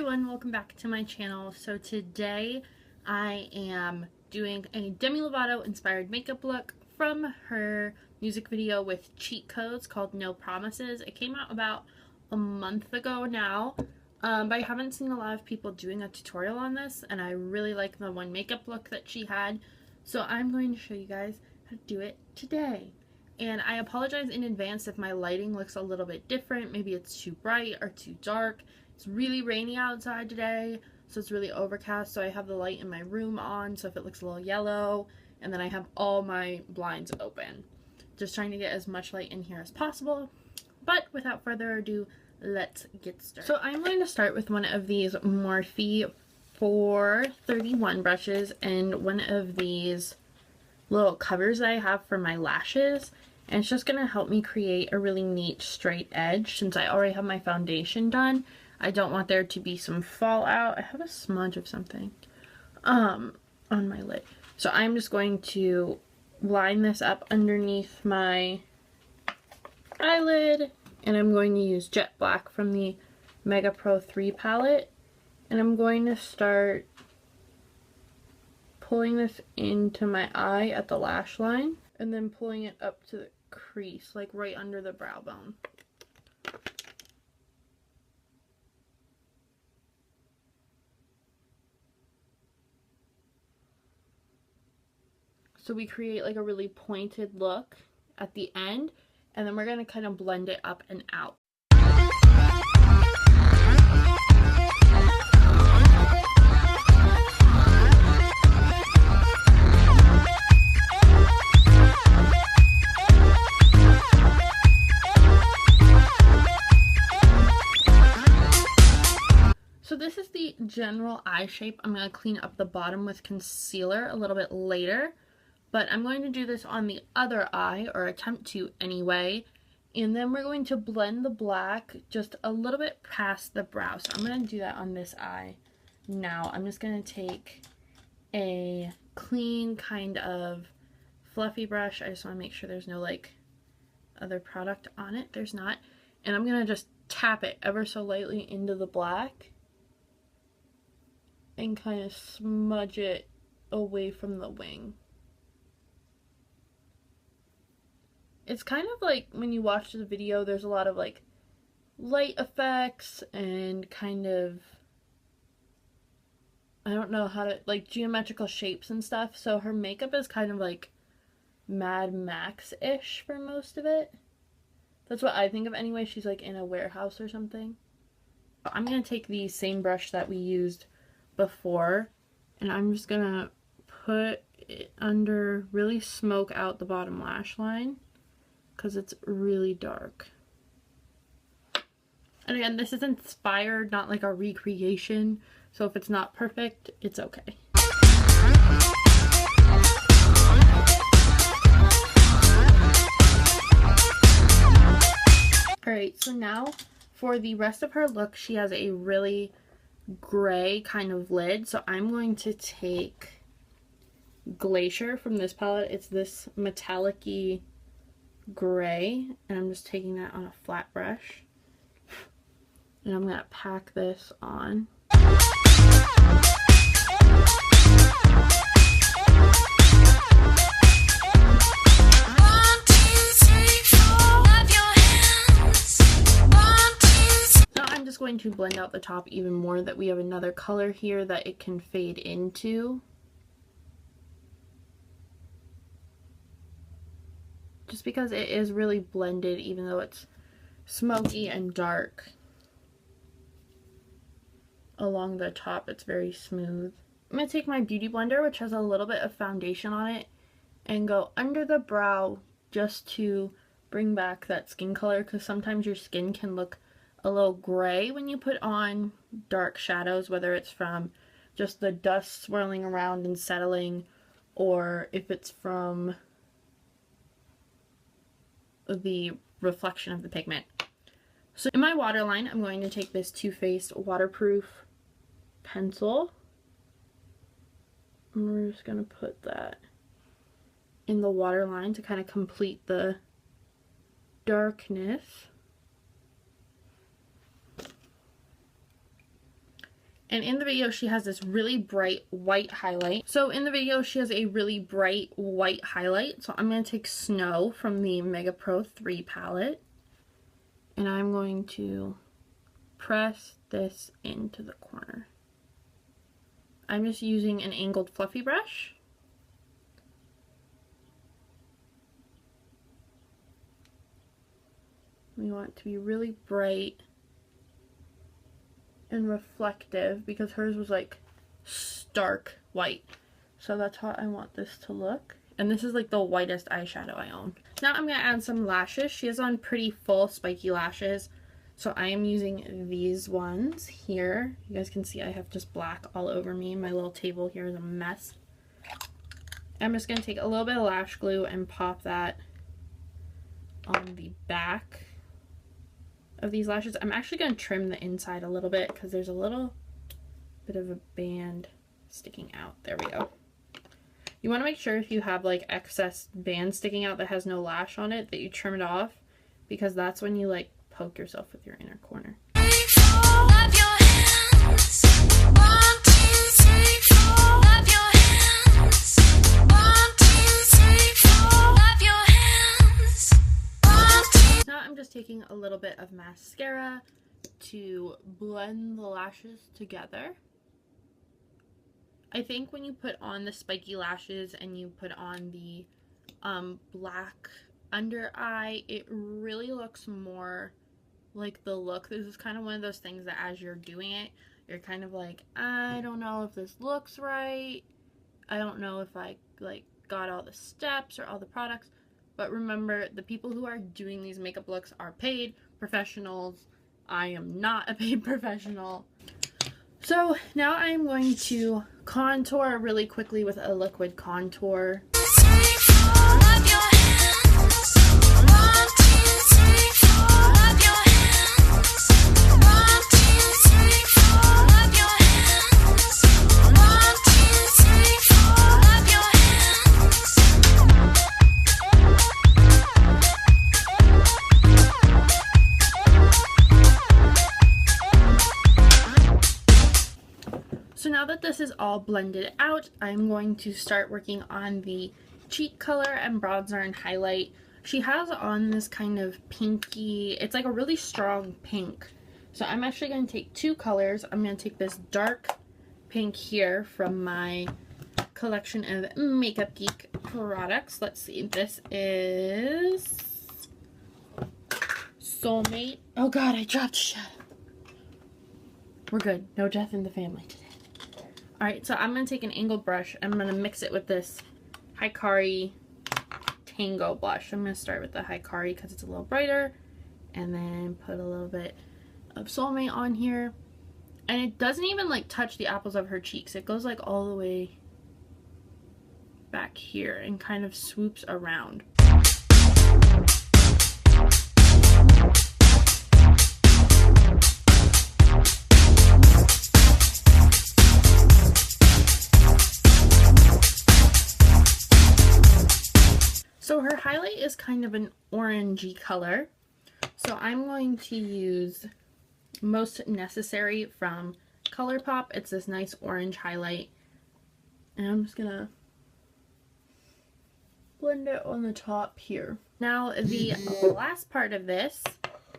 everyone, welcome back to my channel. So today I am doing a Demi Lovato inspired makeup look from her music video with cheat codes called No Promises. It came out about a month ago now, but I haven't seen a lot of people doing a tutorial on this, and I really like the one makeup look that she had, so I'm going to show you guys how to do it today. And I apologize in advance if my lighting looks a little bit different. Maybe it's too bright or too dark. It's really rainy outside today, so it's really overcast, so I have the light in my room on, so if it looks a little yellow, and then I have all my blinds open. Just trying to get as much light in here as possible, but without further ado, let's get started. So I'm going to start with one of these Morphe 431 brushes and one of these little covers that I have for my lashes, and it's just going to help me create a really neat straight edge. Since I already have my foundation done, I don't want there to be some fallout. I have a smudge of something on my lid. So I'm just going to line this up underneath my eyelid, and I'm going to use Jet Black from the Mega Pro 3 palette, and I'm going to start pulling this into my eye at the lash line, and then pulling it up to the crease, like right under the brow bone. So we create like a really pointed look at the end, and then we're going to kind of blend it up and out. So this is the general eye shape. I'm going to clean up the bottom with concealer a little bit later, but I'm going to do this on the other eye, or attempt to anyway, and then we're going to blend the black just a little bit past the brow. So I'm going to do that on this eye now. I'm just going to take a clean kind of fluffy brush. I just want to make sure there's no like other product on it. There's not. And I'm going to just tap it ever so lightly into the black and kind of smudge it away from the wing. It's kind of like when you watch the video, there's a lot of like light effects and kind of, I don't know how to, like geometrical shapes and stuff. So her makeup is kind of like Mad Max-ish for most of it. That's what I think of anyway. She's like in a warehouse or something. I'm going to take the same brush that we used before, and I'm just going to put it under, really smoke out the bottom lash line, because it's really dark. And again, this is inspired, not like a recreation, so if it's not perfect, it's okay. Alright, so now for the rest of her look, she has a really gray kind of lid, so I'm going to take Glacier from this palette. It's this metallic-y gray, and I'm just taking that on a flat brush, and I'm gonna pack this on. Now I'm just going to blend out the top even more, that we have another color here that it can fade into. Just because it is really blended, even though it's smoky and dark. Along the top, it's very smooth. I'm going to take my Beauty Blender, which has a little bit of foundation on it, and go under the brow just to bring back that skin color, because sometimes your skin can look a little gray when you put on dark shadows, whether it's from just the dust swirling around and settling, or if it's from the reflection of the pigment. So in my waterline, I'm going to take this Too Faced waterproof pencil, and we're just going to put that in the waterline to kind of complete the darkness. And in the video, she has this really bright white highlight. So in the video, she has a really bright white highlight. So I'm going to take Snow from the Mega Pro 3 palette. And I'm going to press this into the corner. I'm just using an angled fluffy brush. We want it to be really bright and reflective because hers was like stark white. So that's how I want this to look. And this is like the whitest eyeshadow I own. Now I'm going to add some lashes. She has on pretty full spiky lashes. So I am using these ones here. You guys can see I have just black all over me. My little table here is a mess. I'm just going to take a little bit of lash glue and pop that on the back of these lashes. I'm actually going to trim the inside a little bit because there's a little bit of a band sticking out. There we go. You want to make sure if you have like excess band sticking out that has no lash on it that you trim it off, because that's when you like poke yourself with your inner corner. Now I'm just taking a little bit of mascara to blend the lashes together. I think when you put on the spiky lashes and you put on the black under eye, it really looks more like the look. This is kind of one of those things that as you're doing it, you're kind of like, I don't know if this looks right. I don't know if I like got all the steps or all the products. But remember, the people who are doing these makeup looks are paid professionals. I am not a paid professional. So now I am going to contour really quickly with a liquid contour. So now that this is all blended out, I'm going to start working on the cheek color and bronzer and highlight. She has on this kind of pinky, it's like a really strong pink. So I'm actually going to take two colors. I'm going to take this dark pink here from my collection of Makeup Geek products. Let's see, this is Soulmate. Oh god, I dropped shit. We're good. No death in the family today. Alright, so I'm going to take an angled brush. I'm going to mix it with this Haikari Tango blush. I'm going to start with the Haikari because it's a little brighter. And then put a little bit of Soulmate on here. And it doesn't even like touch the apples of her cheeks. It goes like all the way back here and kind of swoops around. So her highlight is kind of an orangey color. So I'm going to use Most Necessary from Colourpop. It's this nice orange highlight. And I'm just gonna blend it on the top here. Now the last part of this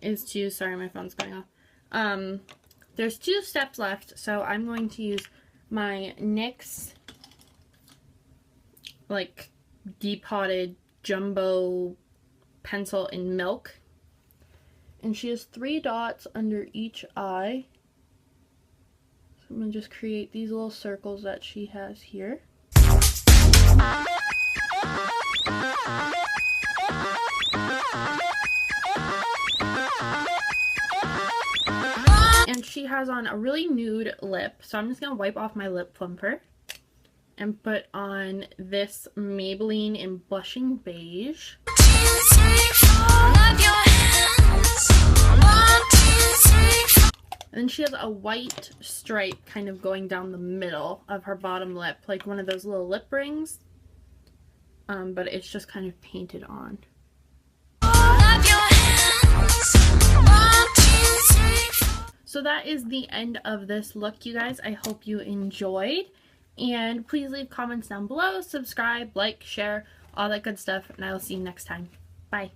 is to, sorry my phone's going off. There's two steps left. So I'm going to use my NYX like depotted jumbo pencil in Milk, and she has 3 dots under each eye, so I'm going to just create these little circles that she has here. And she has on a really nude lip, so I'm just going to wipe off my lip plumper and put on this Maybelline in Blushing Beige. And then she has a white stripe kind of going down the middle of her bottom lip, like one of those little lip rings, but it's just kind of painted on. So that is the end of this look, you guys. I hope you enjoyed. And please leave comments down below, subscribe, like, share, all that good stuff. And I will see you next time. Bye.